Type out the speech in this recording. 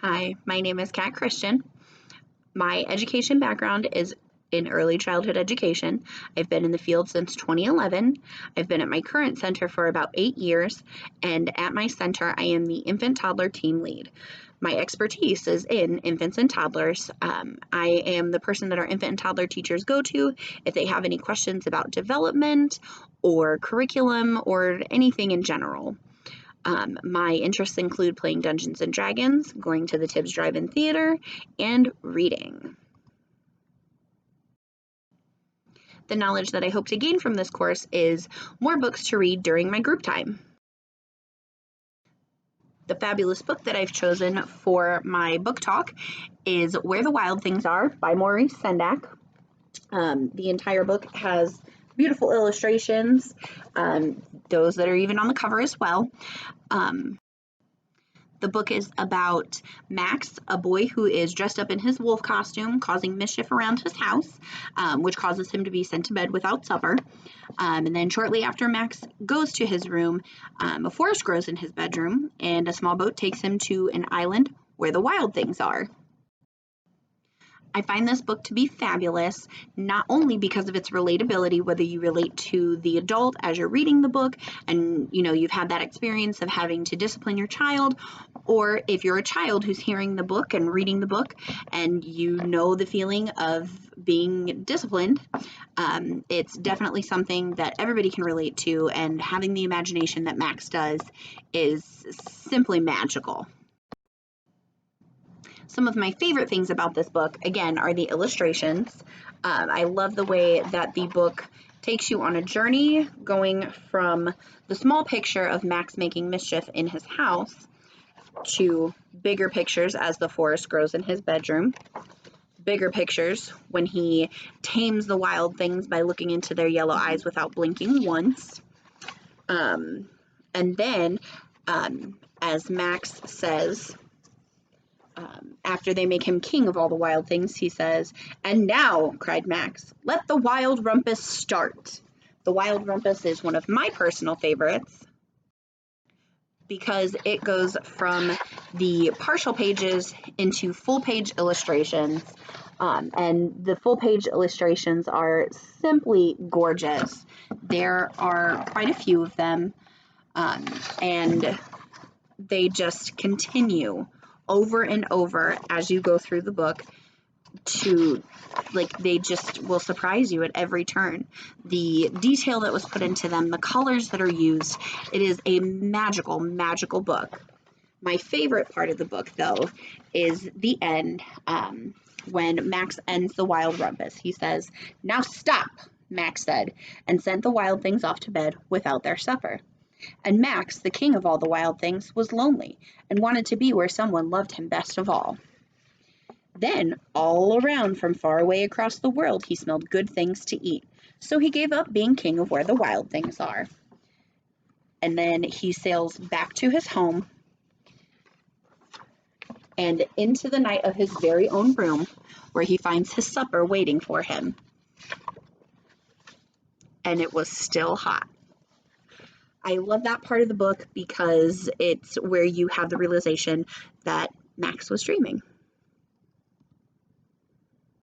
Hi, my name is Kat Christian. My education background is in early childhood education. I've been in the field since 2011. I've been at my current center for about 8 years, and at my center, I am the infant toddler team lead. My expertise is in infants and toddlers. I am the person that our infant and toddler teachers go to if they have any questions about development or curriculum or anything in general. My interests include playing Dungeons and Dragons, going to the Tibbs Drive-In Theater, and reading. The knowledge that I hope to gain from this course is more books to read during my group time. The fabulous book that I've chosen for my book talk is Where the Wild Things Are by Maurice Sendak. The entire book has beautiful illustrations, those that are even on the cover as well. The book is about Max, a boy who is dressed up in his wolf costume, causing mischief around his house, which causes him to be sent to bed without supper. And then shortly after Max goes to his room, a forest grows in his bedroom, and a small boat takes him to an island where the wild things are. I find this book to be fabulous, not only because of its relatability, whether you relate to the adult as you're reading the book and you've had that experience of having to discipline your child, or if you're a child who's hearing the book and reading the book and you know the feeling of being disciplined. It's definitely something that everybody can relate to, and having the imagination that Max does is simply magical. Some of my favorite things about this book, again, are the illustrations. I love the way that the book takes you on a journey going from the small picture of Max making mischief in his house to bigger pictures as the forest grows in his bedroom, bigger pictures when he tames the wild things by looking into their yellow eyes without blinking once. And then, as Max says, after they make him king of all the wild things, he says, "And now," cried Max, "let the wild rumpus start." The wild rumpus is one of my personal favorites because it goes from the partial pages into full page illustrations. And the full page illustrations are simply gorgeous. There are quite a few of them, and they just continue over and over as you go through the book they just will surprise you at every turn. The detail that was put into them, the colors that are used, it is a magical, magical book. My favorite part of the book, though, is the end, when Max ends the wild rumpus. He says, "Now stop," Max said, and sent the wild things off to bed without their supper. And Max, the king of all the wild things, was lonely and wanted to be where someone loved him best of all. Then, all around from far away across the world, he smelled good things to eat. So he gave up being king of where the wild things are. And then he sails back to his home and into the night of his very own room, where he finds his supper waiting for him. And it was still hot. I love that part of the book because it's where you have the realization that Max was dreaming.